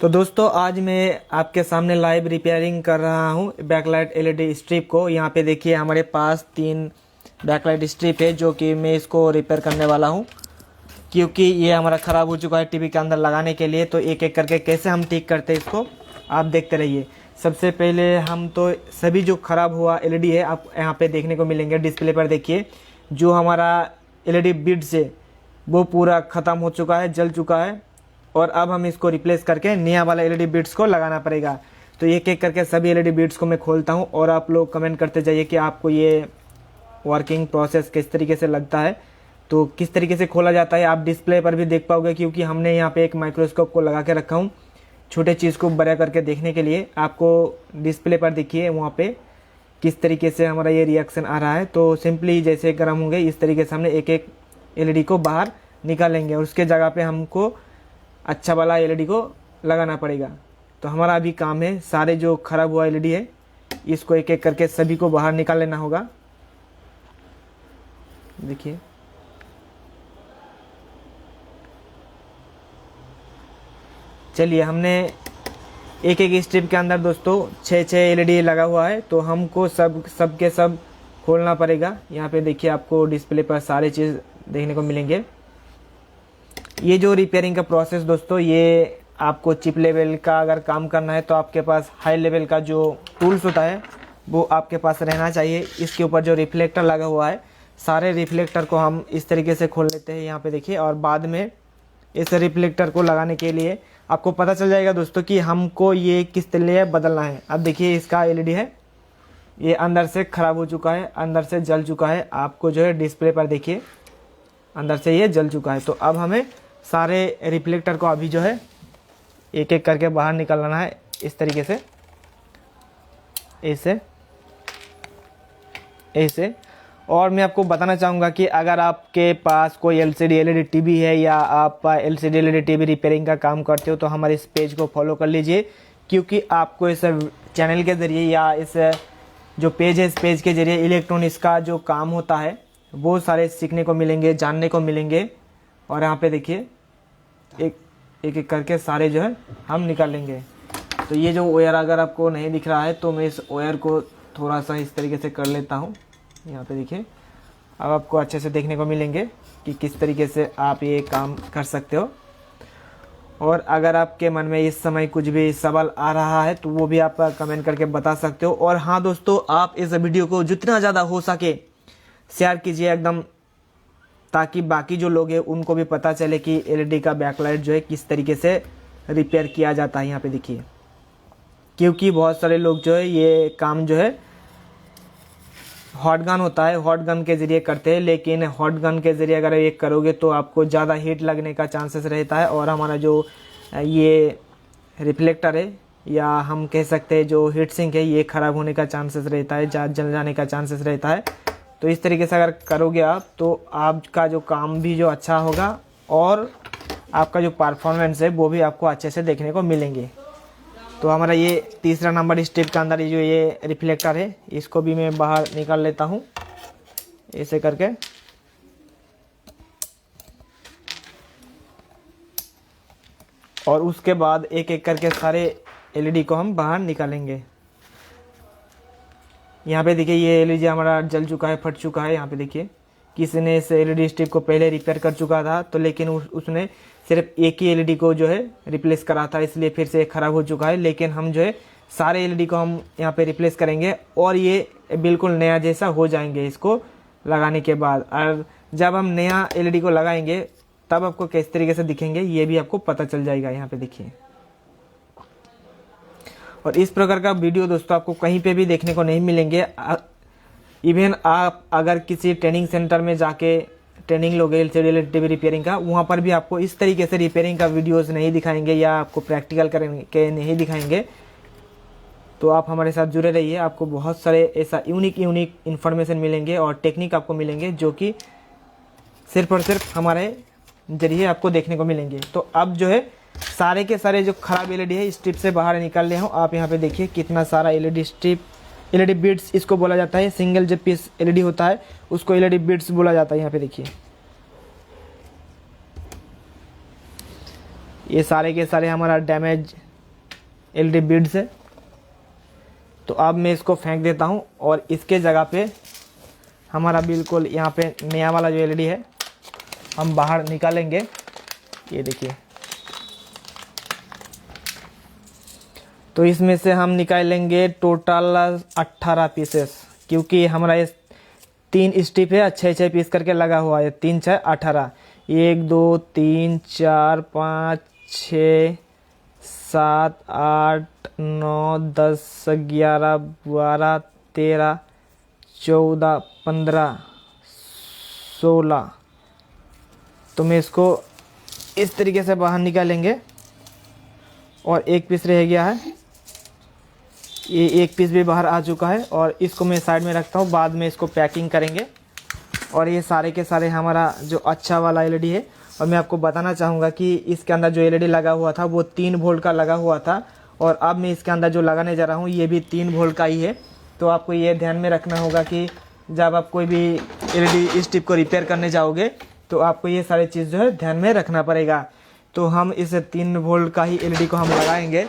तो दोस्तों आज मैं आपके सामने लाइव रिपेयरिंग कर रहा हूँ बैकलाइट एलईडी स्ट्रिप को। यहाँ पे देखिए हमारे पास 3 बैकलाइट स्ट्रिप है जो कि मैं इसको रिपेयर करने वाला हूँ, क्योंकि ये हमारा ख़राब हो चुका है टीवी के अंदर लगाने के लिए। तो एक एक करके कैसे हम ठीक करते हैं इसको आप देखते रहिए। सबसे पहले हम तो सभी जो ख़राब हुआ एलईडी है आप यहाँ पे देखने को मिलेंगे। डिस्प्ले पर देखिए जो हमारा एलईडी बिट्स है वो पूरा ख़त्म हो चुका है, जल चुका है, और अब हम इसको रिप्लेस करके नया वाला एलईडी बिट्स को लगाना पड़ेगा। तो एक एक करके सभी एलईडी बिट्स को मैं खोलता हूँ और आप लोग कमेंट करते जाइए कि आपको ये वर्किंग प्रोसेस किस तरीके से लगता है। तो किस तरीके से खोला जाता है आप डिस्प्ले पर भी देख पाओगे, क्योंकि हमने यहाँ पे एक माइक्रोस्कोप को लगा के रखा हूँ छोटे चीज़ को बड़ा करके देखने के लिए। आपको डिस्प्ले पर देखिए वहाँ पे किस तरीके से हमारा ये रिएक्शन आ रहा है। तो सिंपली जैसे गर्म होंगे इस तरीके से हमने एक एक एलईडी को बाहर निकालेंगे और उसके जगह पे हमको अच्छा वाला एलईडी को लगाना पड़ेगा। तो हमारा अभी काम है सारे जो ख़राब हुआ एलईडी है इसको एक एक करके सभी को बाहर निकाल लेना होगा। देखिए चलिए, हमने एक एक स्ट्रिप के अंदर दोस्तों 6 एलईडी लगा हुआ है, तो हमको सब के सब खोलना पड़ेगा। यहाँ पे देखिए आपको डिस्प्ले पर सारे चीज़ देखने को मिलेंगे। ये जो रिपेयरिंग का प्रोसेस दोस्तों, ये आपको चिप लेवल का अगर काम करना है तो आपके पास हाई लेवल का जो टूल्स होता है वो आपके पास रहना चाहिए। इसके ऊपर जो रिफ्लेक्टर लगा हुआ है सारे रिफ्लेक्टर को हम इस तरीके से खोल लेते हैं यहाँ पे देखिए, और बाद में इस रिफ्लेक्टर को लगाने के लिए आपको पता चल जाएगा दोस्तों कि हमको ये किस तरीके बदलना है। अब देखिए इसका एलईडी है ये अंदर से ख़राब हो चुका है, अंदर से जल चुका है। आपको जो है डिस्प्ले पर देखिए अंदर से ये जल चुका है। तो अब हमें सारे रिफ्लेक्टर को अभी जो है एक एक करके बाहर निकालना है इस तरीके से, ऐसे। और मैं आपको बताना चाहूँगा कि अगर आपके पास कोई एलसीडी एलईडी टीवी है या आप एलसीडी एलईडी टीवी रिपेयरिंग का काम करते हो तो हमारे इस पेज को फॉलो कर लीजिए, क्योंकि आपको इस चैनल के ज़रिए या इस जो पेज है इस पेज के ज़रिए इलेक्ट्रॉनिक्स का जो काम होता है वो सारे सीखने को मिलेंगे, जानने को मिलेंगे। और यहाँ पे देखिए एक एक करके सारे जो है हम निकालेंगे। तो ये जो वायर अगर आपको नहीं दिख रहा है तो मैं इस वायर को थोड़ा सा इस तरीके से कर लेता हूँ। यहाँ पे देखिए अब आपको अच्छे से देखने को मिलेंगे कि किस तरीके से आप ये काम कर सकते हो। और अगर आपके मन में इस समय कुछ भी सवाल आ रहा है तो वो भी आप कमेंट करके बता सकते हो। और हाँ दोस्तों, आप इस वीडियो को जितना ज़्यादा हो सके शेयर कीजिए एकदम, ताकि बाकी जो लोग हैं उनको भी पता चले कि एलईडी का बैकलाइट जो है किस तरीके से रिपेयर किया जाता है। यहाँ पे देखिए, क्योंकि बहुत सारे लोग जो है ये काम जो है हॉट गन होता है हॉट गन के ज़रिए करते हैं, लेकिन हॉट गन के ज़रिए अगर ये करोगे तो आपको ज़्यादा हीट लगने का चांसेस रहता है, और हमारा जो ये रिफ्लेक्टर है या हम कह सकते हैं जो हीट सिंक है ये ख़राब होने का चांसेस रहता है, जल जाने का चांसेस रहता है। तो इस तरीके से अगर करोगे आप तो आपका जो काम भी जो अच्छा होगा और आपका जो परफॉर्मेंस है वो भी आपको अच्छे से देखने को मिलेंगे। तो हमारा ये तीसरा नंबर स्टेप के अंदर ये जो ये रिफ्लेक्टर है इसको भी मैं बाहर निकाल लेता हूँ ऐसे करके। और उसके बाद एक एक करके सारे एलईडी को हम बाहर निकालेंगे। यहाँ पे देखिए ये एलईडी हमारा जल चुका है, फट चुका है। यहाँ पे देखिए किसी ने इस एलईडी स्ट्रिप को पहले रिपेयर कर चुका था, तो लेकिन उसने सिर्फ एक ही एलईडी को जो है रिप्लेस करा था, इसलिए फिर से ख़राब हो चुका है। लेकिन हम जो है सारे एलईडी को हम यहाँ पे रिप्लेस करेंगे और ये बिल्कुल नया जैसा हो जाएंगे इसको लगाने के बाद। और जब हम नया एलईडी को लगाएंगे तब आपको किस तरीके से दिखेंगे ये भी आपको पता चल जाएगा। यहाँ पे देखिए, और इस प्रकार का वीडियो दोस्तों आपको कहीं पे भी देखने को नहीं मिलेंगे। इवन आप अगर किसी ट्रेनिंग सेंटर में जाके ट्रेनिंग लोगे एलसीडी टीवी रिपेयरिंग का, वहाँ पर भी आपको इस तरीके से रिपेयरिंग का वीडियोस नहीं दिखाएंगे या आपको प्रैक्टिकल करके नहीं दिखाएंगे। तो आप हमारे साथ जुड़े रहिए, आपको बहुत सारे ऐसा यूनिक इन्फॉर्मेशन मिलेंगे और टेक्निक आपको मिलेंगे जो कि सिर्फ और सिर्फ हमारे जरिए आपको देखने को मिलेंगे। तो अब जो है सारे के सारे जो खराब एलईडी है स्ट्रिप से बाहर निकाल ले हूँ। आप यहाँ पे देखिए कितना सारा एलईडी स्ट्रिप, एलईडी बिट्स इसको बोला जाता है। सिंगल जो पीस एलईडी होता है उसको एलईडी बिट्स बोला जाता है। यहाँ पे देखिए ये सारे के सारे हमारा डैमेज एलईडी बीड्स है। तो अब मैं इसको फेंक देता हूँ और इसके जगह पे हमारा बिल्कुल यहाँ पे नया वाला जो एलईडी है हम बाहर निकालेंगे। ये देखिए, तो इसमें से हम निकालेंगे टोटल 18 पीसेस, क्योंकि हमारा ये 3 स्ट्रिप है, 6-6 पीस करके लगा हुआ है। 3 6 18, 1 2 3 4 5 6 7 8 9 10 11 12 13 14 15 16। तो मैं इसको इस तरीके से बाहर निकालेंगे और एक पीस रह गया है। ये एक पीस भी बाहर आ चुका है और इसको मैं साइड में रखता हूँ, बाद में इसको पैकिंग करेंगे। और ये सारे के सारे हमारा जो अच्छा वाला एलईडी है, और मैं आपको बताना चाहूँगा कि इसके अंदर जो एलईडी लगा हुआ था वो 3 वोल्ट का लगा हुआ था, और अब मैं इसके अंदर जो लगाने जा रहा हूँ ये भी 3 वोल्ट का ही है। तो आपको ये ध्यान में रखना होगा कि जब आप कोई भी एलईडी स्ट्रिप को रिपेयर करने जाओगे तो आपको ये सारी चीज़ जो है ध्यान में रखना पड़ेगा। तो हम इस 3 वोल्ट का ही एलईडी को हम लगाएंगे,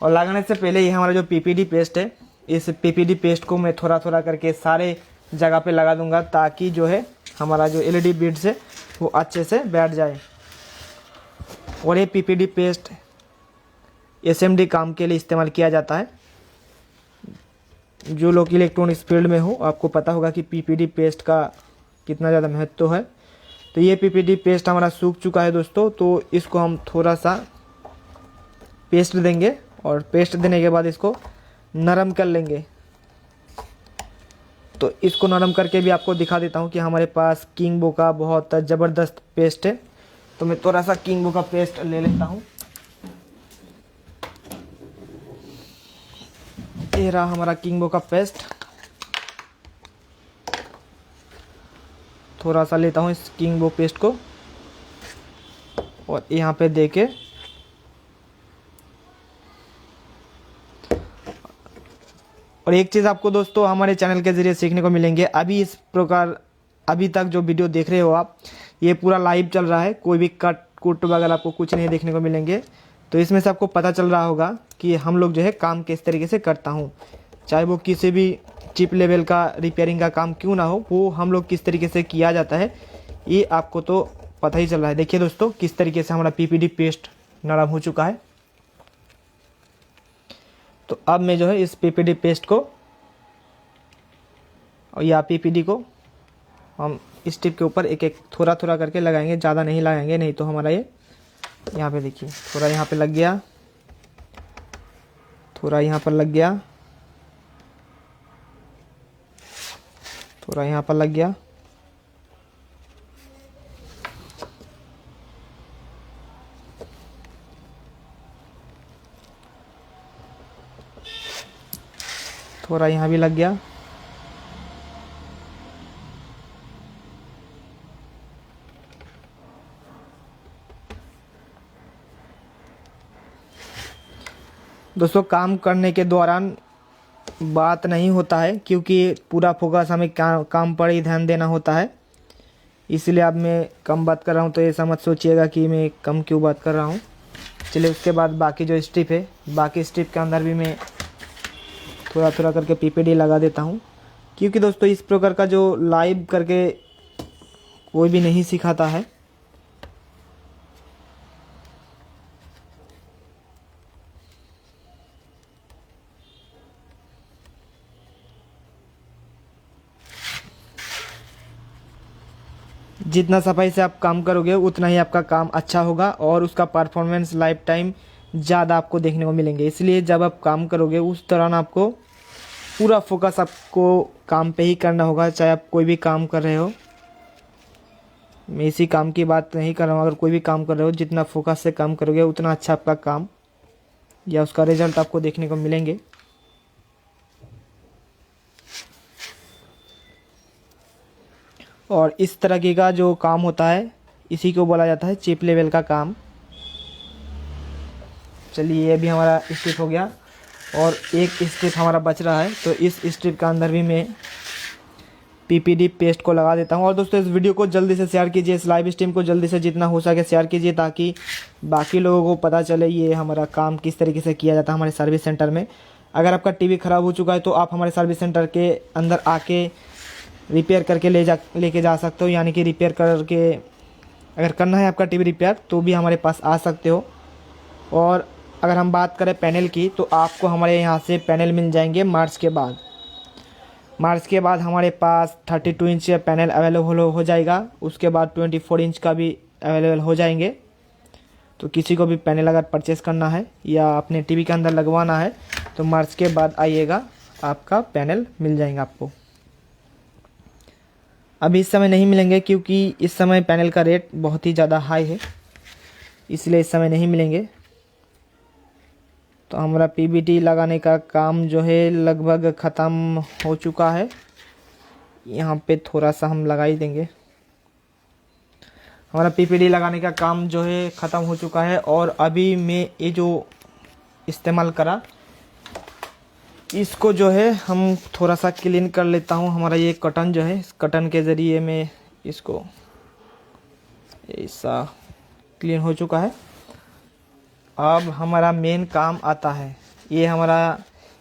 और लगाने से पहले ये हमारा जो पीपीडी पेस्ट है, इस पीपीडी पेस्ट को मैं थोड़ा थोड़ा करके सारे जगह पे लगा दूंगा, ताकि जो है हमारा जो एलईडी बीड्स है वो अच्छे से बैठ जाए। और ये पीपीडी पेस्ट एसएमडी काम के लिए इस्तेमाल किया जाता है। जो लोग इलेक्ट्रॉनिक्स फील्ड में हो आपको पता होगा कि पीपीडी पेस्ट का कितना ज़्यादा महत्व है। तो ये पीपीडी पेस्ट हमारा सूख चुका है दोस्तों, तो इसको हम थोड़ा सा पेस्ट देंगे, और पेस्ट देने के बाद इसको नरम कर लेंगे। तो इसको नरम करके भी आपको दिखा देता हूँ कि हमारे पास किंगबो का बहुत ज़बरदस्त पेस्ट है। तो मैं थोड़ा सा किंगबो का पेस्ट ले लेता हूँ। ये रहा हमारा किंगबो का पेस्ट। थोड़ा सा लेता हूँ इस किंगबो पेस्ट को और यहाँ पे देके और एक चीज़ आपको दोस्तों हमारे चैनल के ज़रिए सीखने को मिलेंगे। अभी इस प्रकार अभी तक जो वीडियो देख रहे हो आप, ये पूरा लाइव चल रहा है, कोई भी कट कुट वगैरह आपको कुछ नहीं देखने को मिलेंगे। तो इसमें से आपको पता चल रहा होगा कि हम लोग जो है काम किस तरीके से करता हूँ, चाहे वो किसी भी चिप लेवल का रिपेयरिंग का काम क्यों ना हो, वो हम लोग किस तरीके से किया जाता है ये आपको तो पता ही चल रहा है। देखिए दोस्तों किस तरीके से हमारा पीपीडी पेस्ट नरम हो चुका है। तो अब मैं जो है इस पीपीडी पेस्ट को और या पीपीडी को हम इस टिप के ऊपर एक एक थोड़ा थोड़ा करके लगाएंगे, ज़्यादा नहीं लगाएंगे, नहीं तो हमारा ये यहाँ पे देखिए थोड़ा यहाँ पे लग गया, थोड़ा यहाँ पर लग गया, थोड़ा यहाँ पर लग गया। थोड़ा यहाँ भी लग गया। दोस्तों काम करने के दौरान बात नहीं होता है, क्योंकि पूरा फोकस हमें काम पर ही ध्यान देना होता है, इसलिए अब मैं कम बात कर रहा हूँ। तो ऐसा मत सोचिएगा कि मैं कम क्यों बात कर रहा हूँ। चलिए उसके बाद बाकी जो स्ट्रिप है, बाकी स्ट्रिप के अंदर भी मैं थोड़ा थोड़ा करके पीपीडी लगा देता हूँ, क्योंकि दोस्तों इस प्रकार का जो लाइव करके कोई भी नहीं सिखाता है। जितना सफाई से आप काम करोगे उतना ही आपका काम अच्छा होगा और उसका परफॉर्मेंस लाइफ टाइम ज़्यादा आपको देखने को मिलेंगे। इसलिए जब आप काम करोगे उस दौरान आपको पूरा फोकस आपको काम पे ही करना होगा, चाहे आप कोई भी काम कर रहे हो। मैं इसी काम की बात नहीं कर रहा हूँ, अगर कोई भी काम कर रहे हो जितना फोकस से काम करोगे उतना अच्छा आपका काम या उसका रिजल्ट आपको देखने को मिलेंगे। और इस तरह का जो काम होता है इसी को बोला जाता है चिप लेवल का काम। चलिए ये भी हमारा स्ट्रिप हो गया और एक स्ट्रिप हमारा बच रहा है, तो इस स्ट्रिप का अंदर भी मैं पीपीडी पेस्ट को लगा देता हूँ। और दोस्तों इस वीडियो को जल्दी से शेयर कीजिए, इस लाइव स्ट्रीम को जल्दी से जितना हो सके शेयर कीजिए, ताकि बाकी लोगों को पता चले ये हमारा काम किस तरीके से किया जाता है हमारे सर्विस सेंटर में। अगर आपका टीवी ख़राब हो चुका है तो आप हमारे सर्विस सेंटर के अंदर आके रिपेयर करके लेके जा सकते हो, यानी कि रिपेयर करके अगर करना है आपका टीवी रिपेयर तो भी हमारे पास आ सकते हो। और अगर हम बात करें पैनल की, तो आपको हमारे यहाँ से पैनल मिल जाएंगे मार्च के बाद। मार्च के बाद हमारे पास 32 इंच पैनल अवेलेबल हो जाएगा, उसके बाद 24 इंच का भी अवेलेबल हो जाएंगे। तो किसी को भी पैनल अगर परचेस करना है या अपने टीवी के अंदर लगवाना है तो मार्च के बाद आइएगा, आपका पैनल मिल जाएगा आपको। अभी इस समय नहीं मिलेंगे क्योंकि इस समय पैनल का रेट बहुत ही ज़्यादा हाई है, इसलिए इस समय नहीं मिलेंगे। तो हमारा पीवीटी लगाने का काम जो है लगभग ख़त्म हो चुका है। यहाँ पे थोड़ा सा हम लगा ही देंगे। हमारा पीपीडी लगाने का काम जो है ख़त्म हो चुका है। और अभी मैं ये जो इस्तेमाल करा, इसको जो है हम थोड़ा सा क्लीन कर लेता हूँ। हमारा ये कटन जो है, इस कटन के ज़रिए मैं इसको ऐसा क्लीन हो चुका है। अब हमारा मेन काम आता है, ये हमारा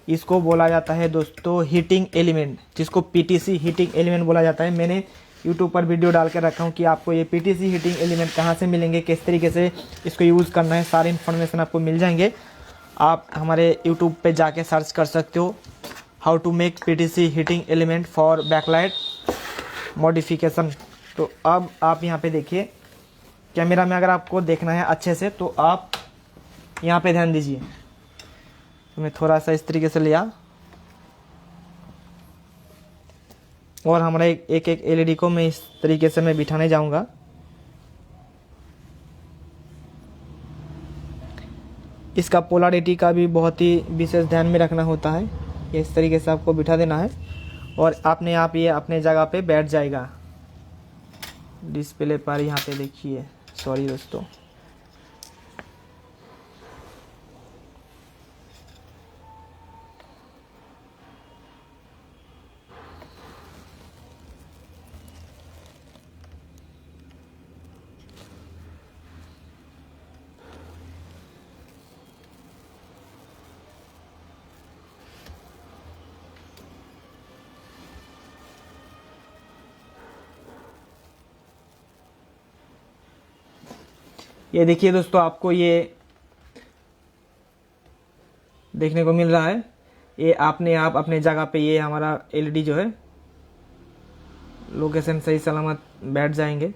इसको बोला जाता है दोस्तों हीटिंग एलिमेंट, जिसको पीटीसी हीटिंग एलिमेंट बोला जाता है। मैंने यूट्यूब पर वीडियो डाल के रखा हूँ कि आपको ये पीटीसी हीटिंग एलिमेंट कहाँ से मिलेंगे, किस तरीके से इसको यूज़ करना है, सारे इन्फॉर्मेशन आपको मिल जाएंगे। आप हमारे यूट्यूब पे जाके सर्च कर सकते हो, how to make PTC heating element for backlight modification. तो अब आप यहाँ पे देखिए, कैमरा में अगर आपको देखना है अच्छे से तो आप यहाँ पे ध्यान दीजिए। तो मैं थोड़ा सा इस तरीके से लिया और हमारा एक एलईडी को मैं इस तरीके से मैं बिठाने जाऊंगा। इसका पोलैरिटी का भी बहुत ही विशेष ध्यान में रखना होता है। इस तरीके से आपको बिठा देना है और अपने आप ये अपने जगह पे बैठ जाएगा। डिस्प्ले पर यहाँ पे देखिए, सॉरी दोस्तों, ये देखिए दोस्तों, आपको ये देखने को मिल रहा है। ये आपने आप अपने जगह पे ये हमारा एलईडी जो है लोकेशन सही सलामत बैठ जाएंगे।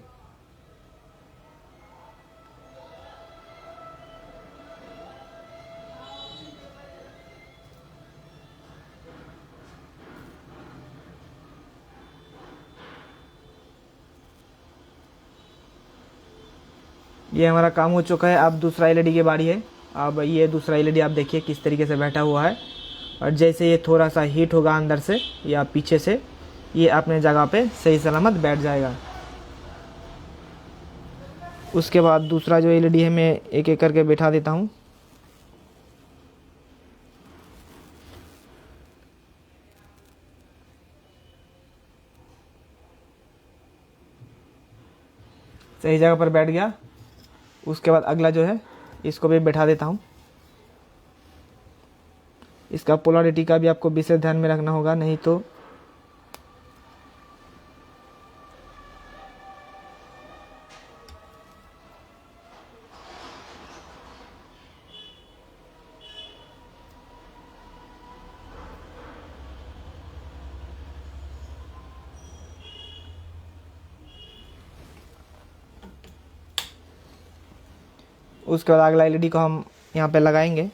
ये हमारा काम हो चुका है। अब दूसरा एलईडी की बारी है। अब ये दूसरा एलईडी आप देखिए किस तरीके से बैठा हुआ है, और जैसे ये थोड़ा सा हीट होगा अंदर से या पीछे से, ये अपने जगह पे सही सलामत बैठ जाएगा। उसके बाद दूसरा जो एलईडी है मैं एक एक करके बैठा देता हूँ। सही जगह पर बैठ गया। उसके बाद अगला जो है इसको भी बैठा देता हूँ। इसका पोलैरिटी का भी आपको विशेष ध्यान में रखना होगा, नहीं तो उसके बाद अगला एलईडी को हम यहाँ पे लगाएंगे।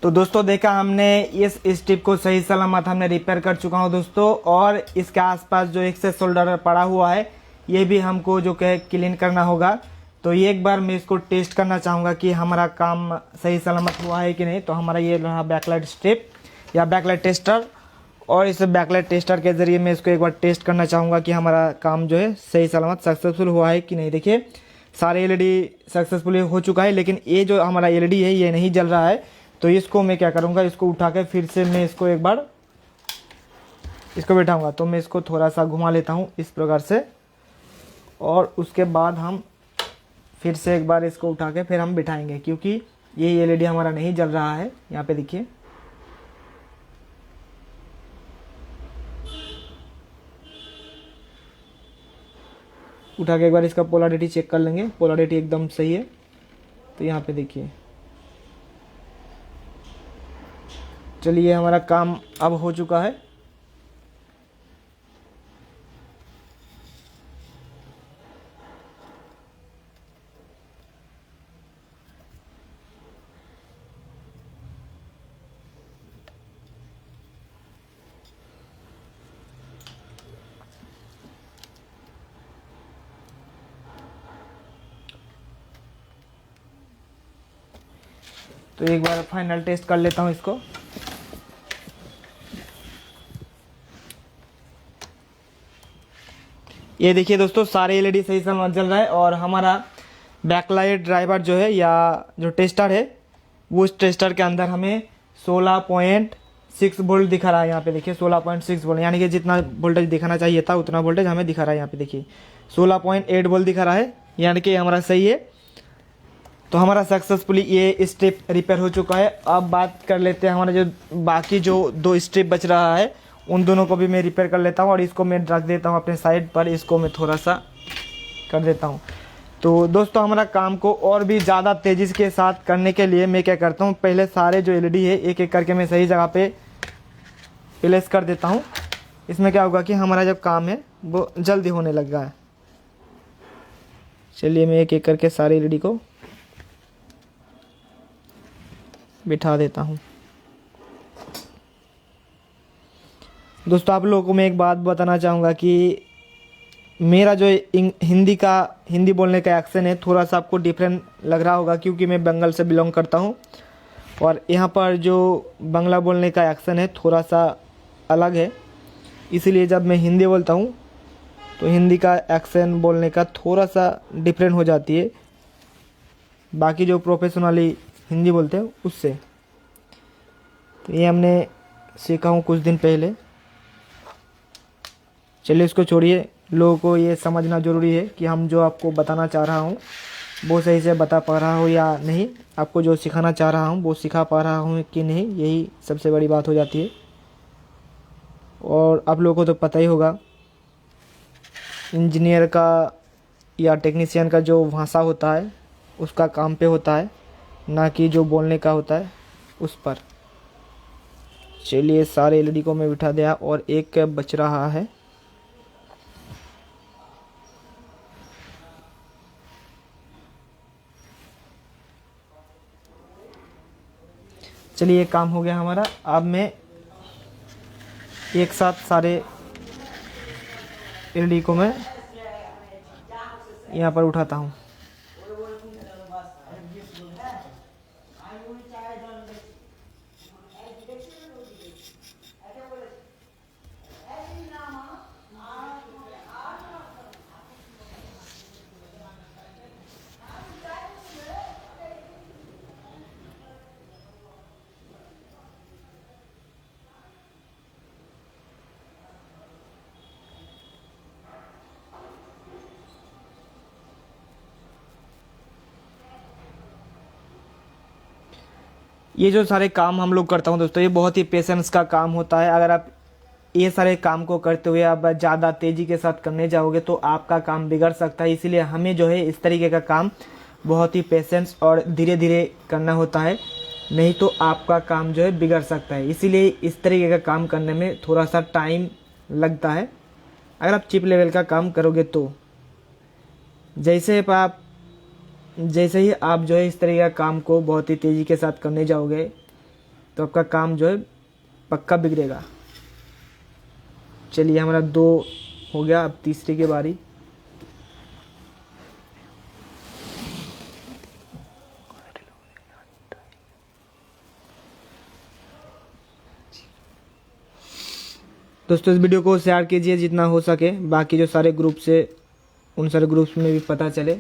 तो दोस्तों देखा हमने इस स्ट्रिप को सही सलामत हमने रिपेयर कर चुका हूँ दोस्तों, और इसके आसपास जो एक्सेस सोल्डर पड़ा हुआ है ये भी हमको जो है क्लीन करना होगा। तो ये एक बार मैं इसको टेस्ट करना चाहूँगा कि हमारा काम सही सलामत हुआ है कि नहीं। तो हमारा ये रहा बैकलाइट स्ट्रिप या बैकलाइट टेस्टर, और इस बैकलाइट टेस्टर के ज़रिए मैं इसको एक बार टेस्ट करना चाहूँगा कि हमारा काम जो है सही सलामत सक्सेसफुल हुआ है कि नहीं। देखिए सारे एलईडी सक्सेसफुली हो चुका है, लेकिन ये जो हमारा एलईडी है ये नहीं जल रहा है। तो इसको मैं क्या करूँगा, इसको उठा के फिर से मैं इसको एक बार इसको बैठाऊँगा। तो मैं इसको थोड़ा सा घुमा लेता हूँ इस प्रकार से, और उसके बाद हम फिर से एक बार इसको उठा के फिर हम बिठाएंगे, क्योंकि ये एलईडी हमारा नहीं जल रहा है। यहाँ पे देखिए उठा के एक बार इसका पोलैरिटी चेक कर लेंगे, पोलैरिटी एकदम सही है। तो यहाँ पे देखिए, चलिए हमारा काम अब हो चुका है। तो एक बार फाइनल टेस्ट कर लेता हूँ इसको। ये देखिए दोस्तों सारे एलईडी सही सलामत जल रहा है, और हमारा बैकलाइट ड्राइवर जो है या जो टेस्टर है वो उस टेस्टर के अंदर हमें 16.6 वोल्ट दिखा रहा है। यहाँ पे देखिए 16.6 वोल्ट, यानी कि जितना वोल्टेज दिखाना चाहिए था उतना वोल्टेज हमें दिखा रहा है। यहाँ पे देखिए 16.8 वोल्ट दिखा रहा है, यानी कि हमारा सही है। तो हमारा सक्सेसफुली ये स्ट्रिप रिपेयर हो चुका है। अब बात कर लेते हैं हमारा जो बाकी जो 2 स्ट्रिप बच रहा है उन दोनों को भी मैं रिपेयर कर लेता हूँ, और इसको मैं रख देता हूँ अपने साइड पर। इसको मैं थोड़ा सा कर देता हूँ। तो दोस्तों हमारा काम को और भी ज़्यादा तेज़ी के साथ करने के लिए मैं क्या करता हूँ, पहले सारे जो एलईडी है एक एक करके मैं सही जगह पे प्लेस कर देता हूँ। इसमें क्या होगा कि हमारा जो काम है वो जल्दी होने लग गया है। चलिए मैं एक एक करके सारे एलईडी को बिठा देता हूँ। दोस्तों आप लोगों को मैं एक बात बताना चाहूँगा कि मेरा जो हिंदी बोलने का एक्सेंट है थोड़ा सा आपको डिफरेंट लग रहा होगा, क्योंकि मैं बंगाल से बिलोंग करता हूँ, और यहाँ पर जो बांग्ला बोलने का एक्सेंट है थोड़ा सा अलग है। इसीलिए जब मैं हिंदी बोलता हूँ तो हिंदी का एक्सेंट बोलने का थोड़ा सा डिफरेंट हो जाती है बाकी जो प्रोफेशनली हिंदी बोलते हैं उससे। तो ये हमने सीखा हूँ कुछ दिन पहले। चलिए इसको छोड़िए, लोगों को ये समझना ज़रूरी है कि हम जो आपको बताना चाह रहा हूँ वो सही से बता पा रहा हूँ या नहीं, आपको जो सिखाना चाह रहा हूँ वो सिखा पा रहा हूँ कि नहीं, यही सबसे बड़ी बात हो जाती है। और आप लोगों को तो पता ही होगा इंजीनियर का या टेक्नीशियन का जो भाषा होता है उसका काम पे होता है, ना कि जो बोलने का होता है उस पर। चलिए सारे एलईडी को मैं बिठा दिया और एक बच रहा है। चलिए काम हो गया हमारा। अब मैं एक साथ सारे एलईडी को मैं यहाँ पर उठाता हूँ। ये जो सारे काम हम लोग करता हूँ दोस्तों, ये बहुत ही पेशेंस का काम होता है। अगर आप ये सारे काम को करते हुए आप ज़्यादा तेज़ी के साथ करने जाओगे तो आपका काम बिगड़ सकता है। इसीलिए हमें जो है इस तरीके का काम बहुत ही पेशेंस और धीरे धीरे करना होता है, नहीं तो आपका काम जो है बिगड़ सकता है। इसीलिए इस तरीके का काम करने में थोड़ा सा टाइम लगता है अगर आप चिप लेवल का काम करोगे तो। जैसे ही आप जो है इस तरह का काम को बहुत ही तेज़ी के साथ करने जाओगे तो आपका काम जो है पक्का बिगड़ेगा। चलिए हमारा 2 हो गया, अब तीसरी की बारी। दोस्तों इस वीडियो को शेयर कीजिए जितना हो सके, बाकी जो सारे ग्रुप से उन सारे ग्रुप्स में भी पता चले।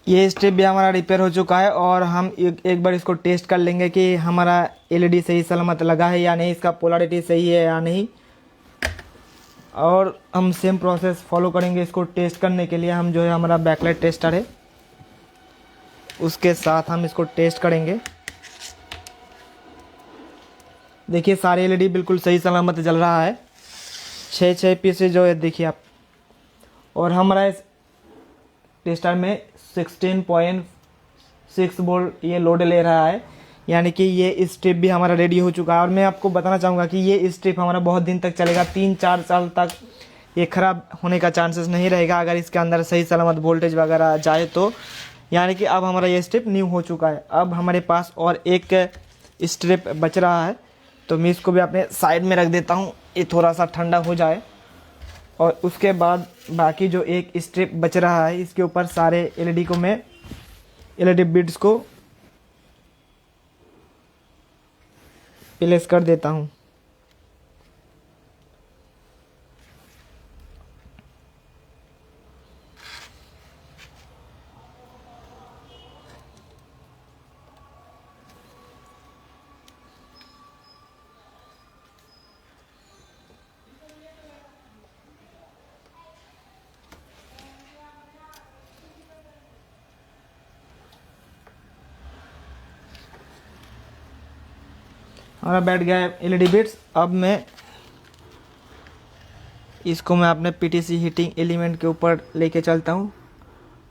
ये स्ट्रिप भी हमारा रिपेयर हो चुका है और हम एक बार इसको टेस्ट कर लेंगे कि हमारा एलईडी सही सलामत लगा है या नहीं, इसका पोलैरिटी सही है या नहीं। और हम सेम प्रोसेस फॉलो करेंगे इसको टेस्ट करने के लिए। हम जो है हमारा बैकलाइट टेस्टर है उसके साथ हम इसको टेस्ट करेंगे। देखिए सारे एलईडी बिल्कुल सही सलामत जल रहा है, 6 पीस जो है देखिए आप। और हमारा इस टेस्टर में 16.6 वोल्ट ये लोड ले रहा है, यानी कि ये स्ट्रिप भी हमारा रेडी हो चुका है। और मैं आपको बताना चाहूँगा कि ये स्ट्रिप हमारा बहुत दिन तक चलेगा, 3-4 साल तक ये ख़राब होने का चांसेस नहीं रहेगा अगर इसके अंदर सही सलामत वोल्टेज वगैरह जाए तो। यानी कि अब हमारा ये स्ट्रिप न्यू हो चुका है। अब हमारे पास और एक स्ट्रिप बच रहा है, तो मैं इसको भी अपने साइड में रख देता हूँ, ये थोड़ा सा ठंडा हो जाए। और उसके बाद बाकी जो एक स्ट्रिप बच रहा है इसके ऊपर सारे एलईडी को मैं एलईडी बिट्स को प्लेस कर देता हूँ। हमारा बैठ गया है एलईडी बिट्स। अब मैं इसको अपने पीटीसी हीटिंग एलिमेंट के ऊपर लेके चलता हूँ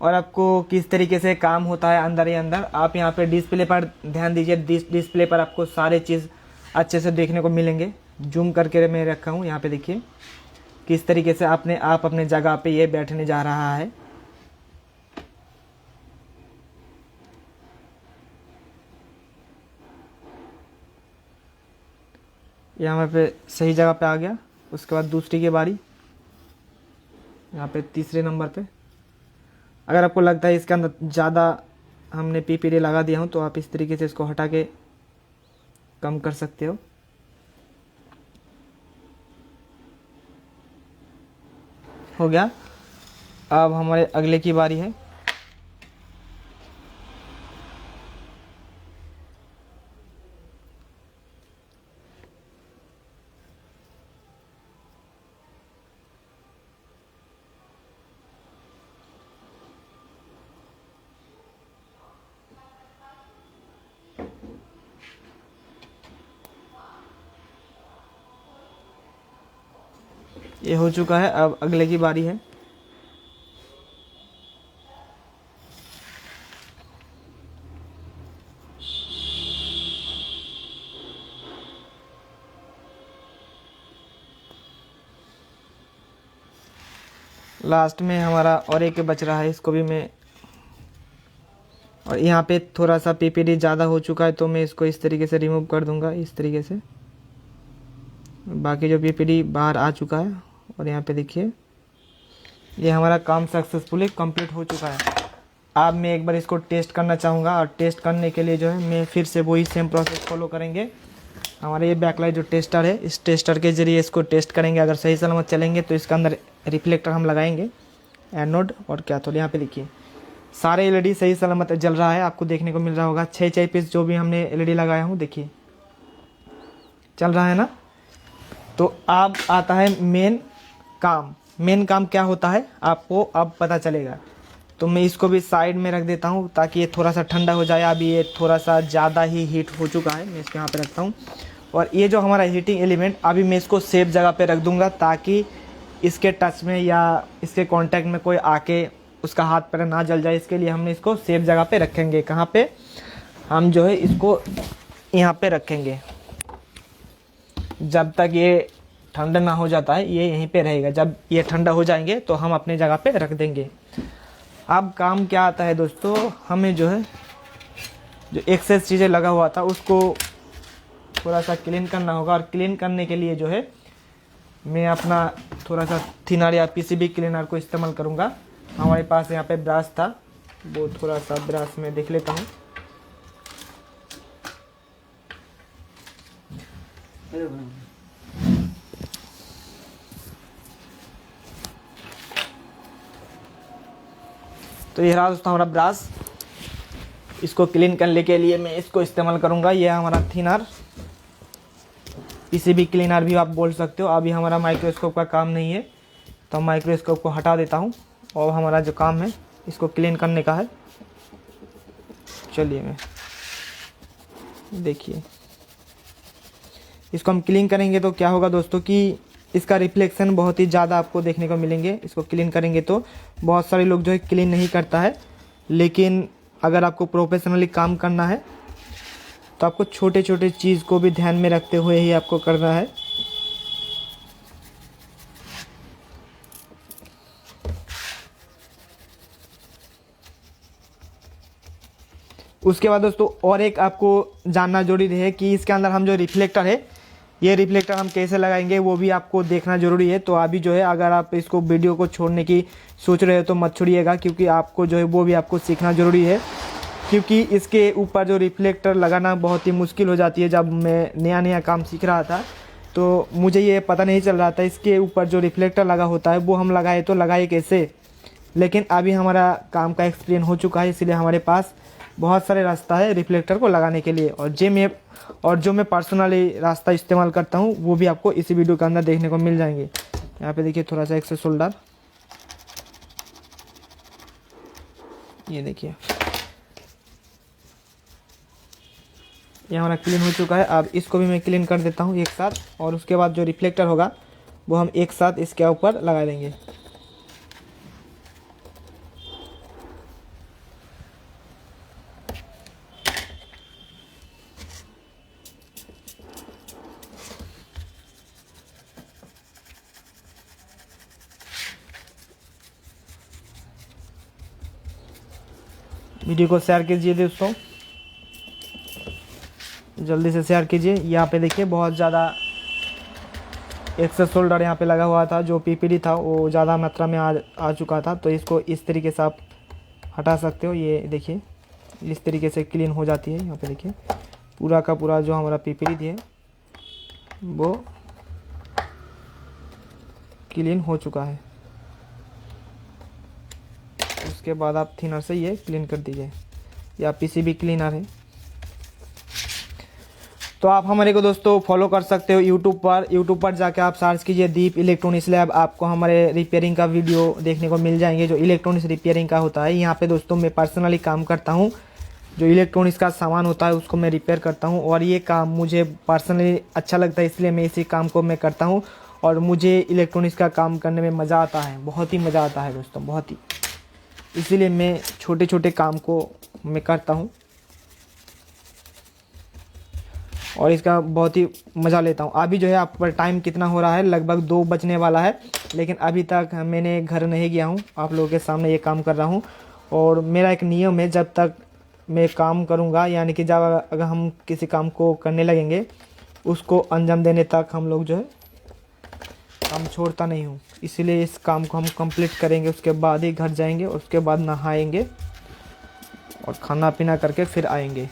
और आपको किस तरीके से काम होता है अंदर ही अंदर आप यहाँ पे डिस्प्ले पर ध्यान दीजिए। डिस्प्ले पर आपको सारे चीज़ अच्छे से देखने को मिलेंगे। जूम करके मैं रखा हूँ, यहाँ पे देखिए किस तरीके से आप अपने जगह पे ये बैठने जा रहा है। यहाँ पे सही जगह पे आ गया। उसके बाद दूसरी की बारी, यहाँ पे तीसरे नंबर पे। अगर आपको लगता है इसके अंदर ज़्यादा हमने पीपीडी लगा दिया हो तो आप इस तरीके से इसको हटा के कम कर सकते हो। हो गया। अब हमारे अगले की बारी है। ये हो चुका है, अब अगले की बारी है। लास्ट में हमारा और एक बच रहा है, इसको भी मैं, और यहाँ पे थोड़ा सा पीपीडी ज़्यादा हो चुका है तो मैं इसको इस तरीके से रिमूव कर दूंगा, इस तरीके से। बाकी जो पीपीडी बाहर आ चुका है। और यहाँ पे देखिए ये हमारा काम सक्सेसफुली कंप्लीट हो चुका है। अब मैं एक बार इसको टेस्ट करना चाहूँगा, और टेस्ट करने के लिए जो है मैं फिर से वही सेम प्रोसेस फॉलो करेंगे। हमारे ये बैकलाइट जो टेस्टर है, इस टेस्टर के ज़रिए इसको टेस्ट करेंगे। अगर सही सलामत चलेंगे तो इसके अंदर रिफ्लेक्टर हम लगाएंगे, एनोड और कैथोड। यहाँ पे देखिए सारे एलईडी सही सलामत जल रहा है, आपको देखने को मिल रहा होगा। 6 पीस जो भी हमने एलईडी लगाया हूँ देखिए चल रहा है ना। तो अब आता है मेन काम। मेन काम क्या होता है आपको अब पता चलेगा। तो मैं इसको भी साइड में रख देता हूँ ताकि ये थोड़ा सा ठंडा हो जाए। अभी ये थोड़ा सा ज़्यादा ही हीट हो चुका है, मैं इसको यहाँ पे रखता हूँ। और ये जो हमारा हीटिंग एलिमेंट अभी मैं इसको सेफ जगह पे रख दूँगा ताकि इसके टच में या इसके कांटेक्ट में कोई आके उसका हाथ पैर ना जल जाए। इसके लिए हमने इसको सेफ जगह पे रखेंगे। कहाँ पे? हम जो है इसको यहाँ पे रखेंगे। जब तक ये ठंडा ना हो जाता है ये यहीं पे रहेगा। जब ये ठंडा हो जाएंगे तो हम अपने जगह पे रख देंगे। अब काम क्या आता है दोस्तों, हमें जो है जो एक्सेस चीज़ें लगा हुआ था उसको थोड़ा सा क्लीन करना होगा। और क्लीन करने के लिए जो है मैं अपना थोड़ा सा थिनर या पीसीबी क्लीनर को इस्तेमाल करूँगा। हमारे पास यहाँ पे ब्रश था, वो थोड़ा सा ब्रश में देख लेता हूँ। तो ये रहा दोस्तों हमारा ब्रश। इसको क्लीन करने के लिए मैं इसको इस्तेमाल करूँगा। ये हमारा थिनर, पीसीबी क्लीनर भी आप बोल सकते हो। अभी हमारा माइक्रोस्कोप का काम नहीं है तो माइक्रोस्कोप को हटा देता हूँ और हमारा जो काम है इसको क्लीन करने का है। चलिए मैं देखिए इसको हम क्लीन करेंगे तो क्या होगा दोस्तों कि इसका रिफ्लेक्शन बहुत ही ज़्यादा आपको देखने को मिलेंगे। इसको क्लीन करेंगे तो बहुत सारे लोग जो है क्लीन नहीं करता है, लेकिन अगर आपको प्रोफेशनली काम करना है तो आपको छोटे छोटे चीज़ को भी ध्यान में रखते हुए ही आपको करना है। उसके बाद दोस्तों और एक आपको जानना जरूरी है कि इसके अंदर हम जो रिफ्लेक्टर है, ये रिफ्लेक्टर हम कैसे लगाएंगे वो भी आपको देखना ज़रूरी है। तो अभी जो है अगर आप इसको वीडियो को छोड़ने की सोच रहे हो तो मत छोड़िएगा, क्योंकि आपको जो है वो भी आपको सीखना ज़रूरी है। क्योंकि इसके ऊपर जो रिफ्लेक्टर लगाना बहुत ही मुश्किल हो जाती है। जब मैं नया नया काम सीख रहा था तो मुझे ये पता नहीं चल रहा था इसके ऊपर जो रिफ्लेक्टर लगा होता है वो हम लगाए तो लगाए कैसे। लेकिन अभी हमारा काम का एक्सपीरियंस हो चुका है, इसलिए हमारे पास बहुत सारे रास्ता है रिफ्लेक्टर को लगाने के लिए। और जो मैं पर्सनली रास्ता इस्तेमाल करता हूँ वो भी आपको इसी वीडियो के अंदर देखने को मिल जाएंगे। यहाँ पे देखिए थोड़ा सा एक्सेस सोल्डर, ये देखिए ये हमारा क्लीन हो चुका है। अब इसको भी मैं क्लीन कर देता हूँ एक साथ, और उसके बाद जो रिफ्लेक्टर होगा वो हम एक साथ इसके ऊपर लगा देंगे। वीडियो को शेयर कीजिए दोस्तों, जल्दी से शेयर कीजिए। यहाँ पे देखिए बहुत ज़्यादा एक्सेस सोल्डर यहाँ पे लगा हुआ था, जो पीपीडी था वो ज़्यादा मात्रा में आ चुका था। तो इसको इस तरीके से आप हटा सकते हो। ये देखिए इस तरीके से क्लीन हो जाती है। यहाँ पे देखिए पूरा का पूरा जो हमारा पीपीडी है वो क्लीन हो चुका है। उसके बाद आप थिनर से ये क्लीन कर दीजिए, या पीसीबी क्लीनर है। तो आप हमारे को दोस्तों फॉलो कर सकते हो यूट्यूब पर जाके आप सर्च कीजिए दीप इलेक्ट्रॉनिक्स लैब। आपको हमारे रिपेयरिंग का वीडियो देखने को मिल जाएंगे जो इलेक्ट्रॉनिक्स रिपेयरिंग का होता है। यहाँ पे दोस्तों मैं पर्सनली काम करता हूँ, जो इलेक्ट्रॉनिक्स का सामान होता है उसको मैं रिपेयर करता हूँ। और ये काम मुझे पर्सनली अच्छा लगता है, इसलिए मैं इसी काम को मैं करता हूँ। और मुझे इलेक्ट्रॉनिक्स का काम करने में मज़ा आता है, बहुत ही मज़ा आता है दोस्तों, बहुत ही। इसीलिए मैं छोटे छोटे काम को मैं करता हूँ और इसका बहुत ही मज़ा लेता हूँ। अभी जो है आप पर टाइम कितना हो रहा है, लगभग 2 बजने वाला है, लेकिन अभी तक मैंने घर नहीं गया हूँ, आप लोगों के सामने ये काम कर रहा हूँ। और मेरा एक नियम है, जब तक मैं काम करूँगा, यानी कि जब अगर हम किसी काम को करने लगेंगे उसको अंजाम देने तक हम लोग जो है काम छोड़ता नहीं हूँ, इसीलिए इस काम को हम कंप्लीट करेंगे, उसके बाद ही घर जाएंगे और उसके बाद नहाएंगे और खाना पीना करके फिर आएंगे।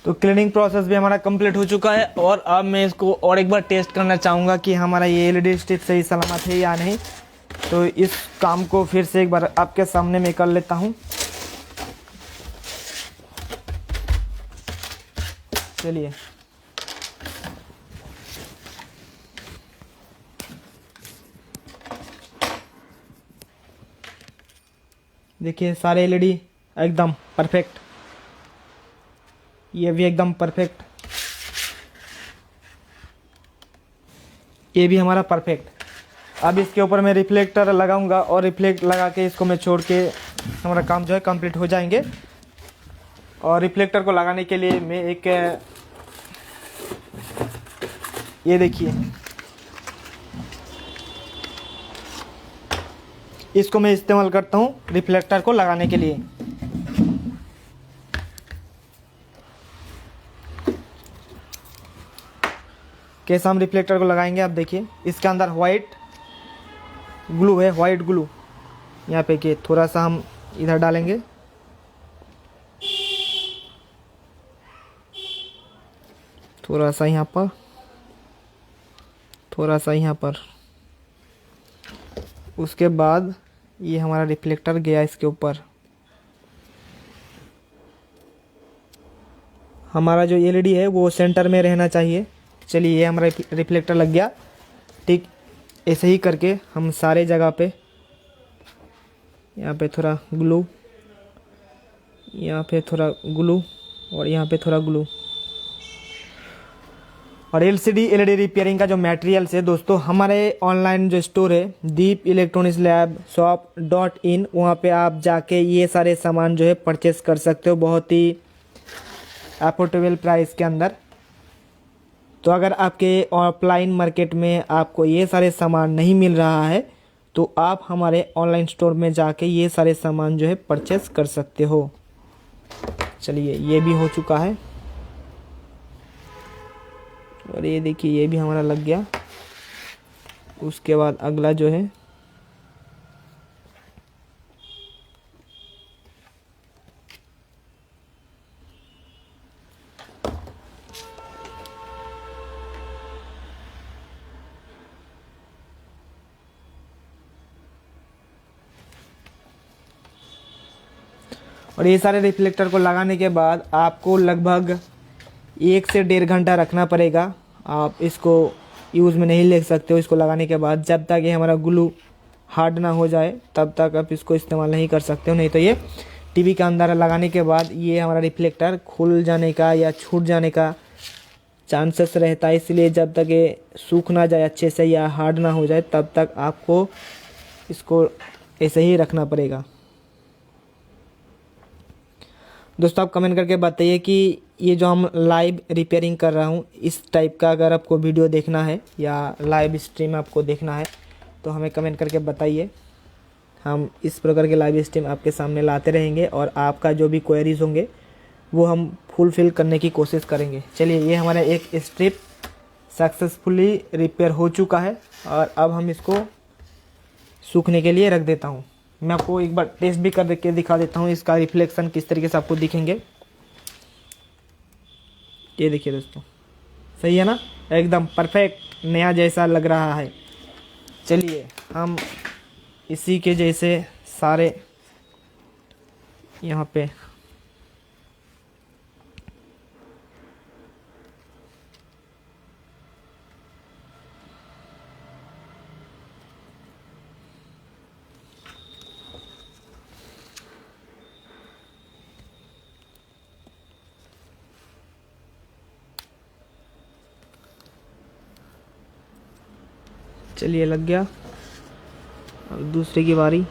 तो क्लीनिंग प्रोसेस भी हमारा कंप्लीट हो चुका है और अब मैं इसको और एक बार टेस्ट करना चाहूँगा कि हमारा ये एलईडी स्ट्रिप सही सलामत है या नहीं। तो इस काम को फिर से एक बार आपके सामने मैं कर लेता हूँ। चलिए, देखिए सारे एलईडी एकदम परफेक्ट, ये भी एकदम परफेक्ट, ये भी हमारा परफेक्ट। अब इसके ऊपर मैं रिफ्लेक्टर लगाऊंगा और रिफ्लेक्ट लगा के इसको मैं छोड़ के हमारा काम जो है कंप्लीट हो जाएंगे। और रिफ्लेक्टर को लगाने के लिए मैं एक, ये देखिए, इसको मैं इस्तेमाल करता हूँ रिफ्लेक्टर को लगाने के लिए। कैसे हम रिफ्लेक्टर को लगाएंगे, आप देखिए इसके अंदर वाइट ग्लू है, वाइट ग्लू यहाँ पे के थोड़ा सा हम इधर डालेंगे, थोड़ा सा यहाँ पर, थोड़ा सा यहाँ पर। उसके बाद ये हमारा रिफ्लेक्टर गया इसके ऊपर। हमारा जो एलईडी है वो सेंटर में रहना चाहिए। चलिए, ये हमारा रिफ्लेक्टर लग गया। ठीक ऐसे ही करके हम सारे जगह पे, यहाँ पे थोड़ा ग्लू, यहाँ पे थोड़ा ग्लू और यहाँ पे थोड़ा ग्लू। और एलसीडी एलईडी रिपेयरिंग का जो मटेरियल्स है दोस्तों, हमारे ऑनलाइन जो स्टोर है दीप इलेक्ट्रॉनिक्स लैब shop.in, वहाँ पे आप जाके ये सारे सामान जो है परचेस कर सकते हो बहुत ही अफोर्डेबल प्राइस के अंदर। तो अगर आपके ऑफलाइन मार्केट में आपको ये सारे सामान नहीं मिल रहा है तो आप हमारे ऑनलाइन स्टोर में जाके ये सारे सामान जो है परचेस कर सकते हो। चलिए, ये भी हो चुका है और ये देखिए ये भी हमारा लग गया। उसके बाद अगला जो है, और ये सारे रिफ्लेक्टर को लगाने के बाद आपको लगभग 1 से 1.5 घंटा रखना पड़ेगा। आप इसको यूज़ में नहीं ले सकते हो इसको लगाने के बाद, जब तक ये हमारा ग्लू हार्ड ना हो जाए तब तक आप इसको इस्तेमाल नहीं कर सकते हो। नहीं तो ये टीवी के अंदर लगाने के बाद ये हमारा रिफ्लेक्टर खुल जाने का या छूट जाने का चांसेस रहता है। इसलिए जब तक ये सूख ना जाए अच्छे से या हार्ड ना हो जाए तब तक आपको इसको ऐसे ही रखना पड़ेगा। दोस्तों, आप कमेंट करके बताइए कि ये जो हम लाइव रिपेयरिंग कर रहा हूँ, इस टाइप का अगर आपको वीडियो देखना है या लाइव स्ट्रीम आपको देखना है तो हमें कमेंट करके बताइए। हम इस प्रकार के लाइव स्ट्रीम आपके सामने लाते रहेंगे और आपका जो भी क्वेरीज होंगे वो हम फुलफिल करने की कोशिश करेंगे। चलिए, ये हमारा एक स्ट्रिप सक्सेसफुली रिपेयर हो चुका है और अब हम इसको सूखने के लिए रख देता हूँ। मैं आपको एक बार टेस्ट भी कर के दिखा देता हूँ इसका रिफ्लेक्शन किस तरीके से आपको दिखेंगे। ये देखिए दोस्तों, सही है ना, एकदम परफेक्ट नया जैसा लग रहा है। चलिए हम इसी के जैसे सारे यहाँ पे चलिए लग गया। अब दूसरे की बारी।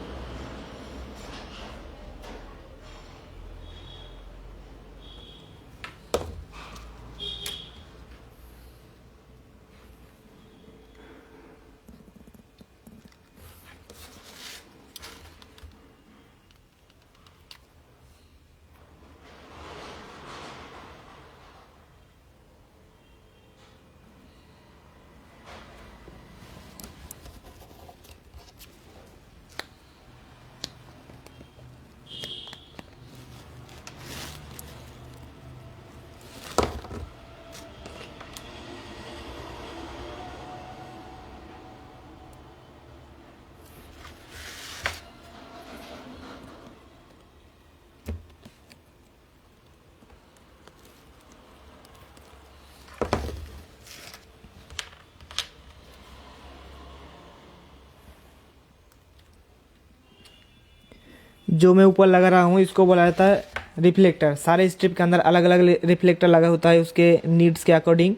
जो मैं ऊपर लगा रहा हूँ इसको बोला जाता है रिफ्लेक्टर। सारे स्ट्रिप के अंदर अलग अलग रिफ्लेक्टर लगा होता है उसके नीड्स के अकॉर्डिंग।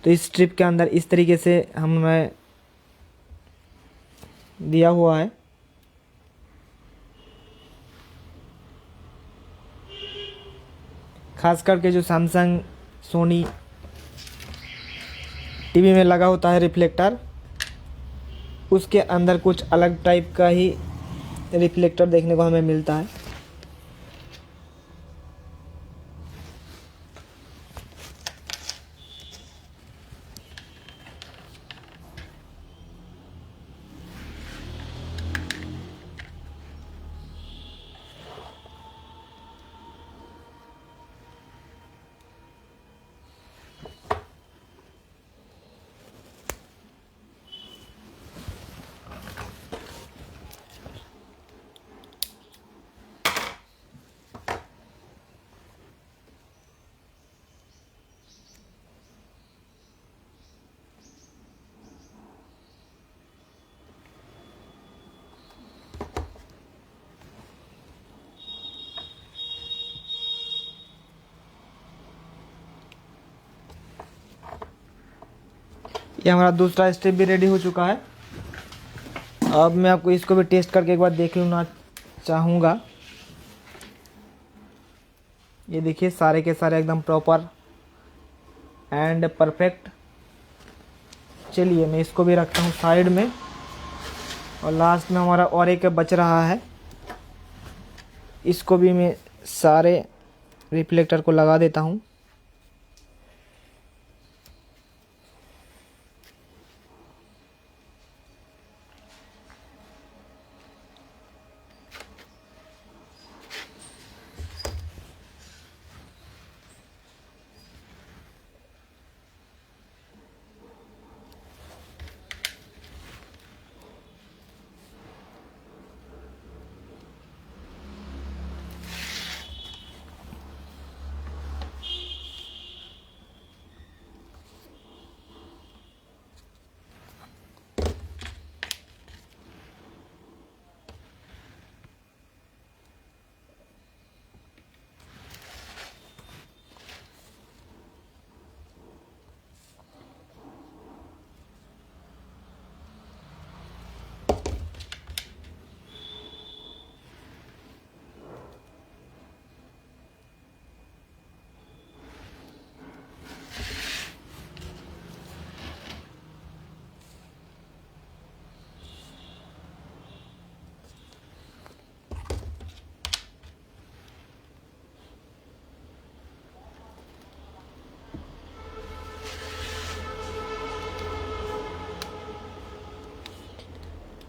तो इस स्ट्रिप के अंदर इस तरीके से हमने दिया हुआ है। खास करके जो सैमसंग सोनी टीवी में लगा होता है रिफ्लेक्टर, उसके अंदर कुछ अलग टाइप का ही रिफ्लेक्टर देखने को हमें मिलता है। ये हमारा दूसरा स्टेप भी रेडी हो चुका है। अब मैं आपको इसको भी टेस्ट करके एक बार देख लेना चाहूँगा। ये देखिए सारे के सारे एकदम प्रॉपर एंड परफेक्ट। चलिए मैं इसको भी रखता हूँ साइड में, और लास्ट में हमारा और एक बच रहा है, इसको भी मैं सारे रिफ्लेक्टर को लगा देता हूँ।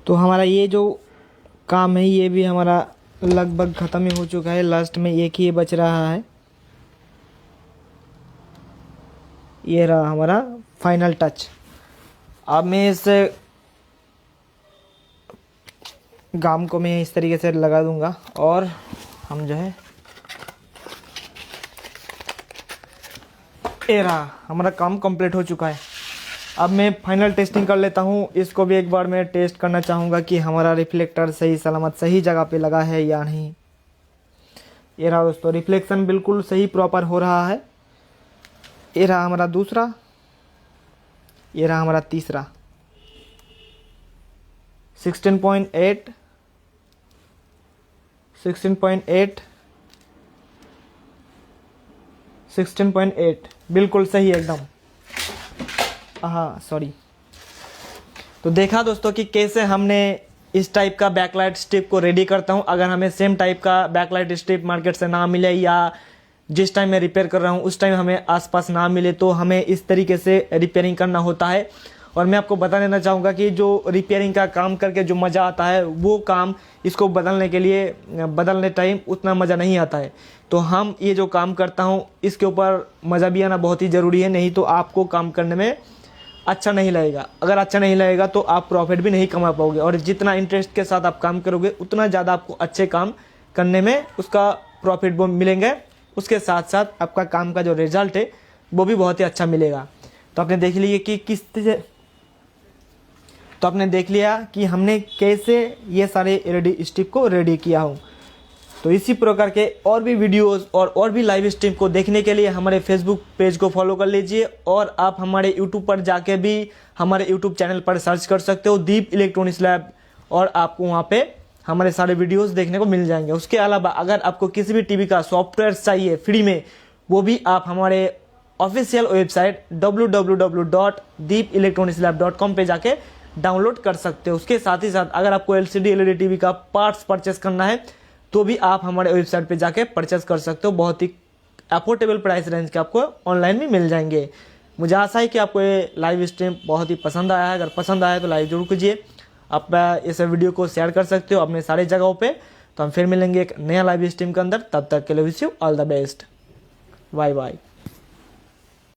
तो हमारा ये जो काम है ये भी हमारा लगभग ख़त्म ही हो चुका है। लास्ट में एक ही बच रहा है। ये रहा हमारा फाइनल टच। अब मैं इस गाम को मैं इस तरीके से लगा दूंगा और हम जो है ये रहा हमारा काम कंप्लीट हो चुका है। अब मैं फाइनल टेस्टिंग कर लेता हूँ। इसको भी एक बार मैं टेस्ट करना चाहूँगा कि हमारा रिफ्लेक्टर सही सलामत सही जगह पे लगा है या नहीं। ये रहा दोस्तों, रिफ्लेक्शन बिल्कुल सही प्रॉपर हो रहा है। ये रहा हमारा दूसरा, ये रहा हमारा तीसरा। 16.8 16.8 16.8 बिल्कुल सही है एकदम। हाँ सॉरी। तो देखा दोस्तों कि कैसे हमने इस टाइप का बैकलाइट स्ट्रिप को रेडी करता हूँ। अगर हमें सेम टाइप का बैकलाइट स्ट्रिप मार्केट से ना मिले या जिस टाइम मैं रिपेयर कर रहा हूँ उस टाइम हमें आसपास ना मिले तो हमें इस तरीके से रिपेयरिंग करना होता है। और मैं आपको बता देना चाहूँगा कि जो रिपेयरिंग का काम करके जो मज़ा आता है वो काम इसको बदलने टाइम उतना मज़ा नहीं आता है। तो हम ये जो काम करता हूँ इसके ऊपर मज़ा भी आना बहुत ही ज़रूरी है, नहीं तो आपको काम करने में अच्छा नहीं लगेगा। अगर अच्छा नहीं लगेगा तो आप प्रॉफिट भी नहीं कमा पाओगे और जितना इंटरेस्ट के साथ आप काम करोगे उतना ज़्यादा आपको अच्छे काम करने में उसका प्रॉफिट वो मिलेंगे। उसके साथ साथ आपका काम का जो रिजल्ट है वो भी बहुत ही अच्छा मिलेगा। तो आपने देख लिया कि हमने कैसे ये सारे एलईडी स्ट्रिप को रेडी किया हूँ। तो इसी प्रकार के और भी वीडियोस और भी लाइव स्ट्रीम को देखने के लिए हमारे फेसबुक पेज को फॉलो कर लीजिए और आप हमारे यूट्यूब पर जाके भी हमारे यूट्यूब चैनल पर सर्च कर सकते हो दीप इलेक्ट्रॉनिक्स लैब और आपको वहाँ पे हमारे सारे वीडियोस देखने को मिल जाएंगे। उसके अलावा अगर आपको किसी भी टीवी का सॉफ्टवेयर चाहिए फ्री में, वो भी आप हमारे ऑफिशियल वेबसाइट www.deepelectronicslab.com पे जाके डाउनलोड कर सकते हो। उसके साथ ही साथ अगर आपको LCD LED टीवी का पार्ट्स परचेस करना है तो भी आप हमारे वेबसाइट पे जाके परचेस कर सकते हो। बहुत ही अफोर्डेबल प्राइस रेंज के आपको ऑनलाइन भी मिल जाएंगे। मुझे आशा है कि आपको ये लाइव स्ट्रीम बहुत ही पसंद आया है। अगर पसंद आया तो लाइक जरूर कीजिए। आप इस वीडियो को शेयर कर सकते हो अपने सारे जगहों पे। तो हम फिर मिलेंगे एक नया लाइव स्ट्रीम के अंदर। तब तक के लिए wish you all the best. Bye bye.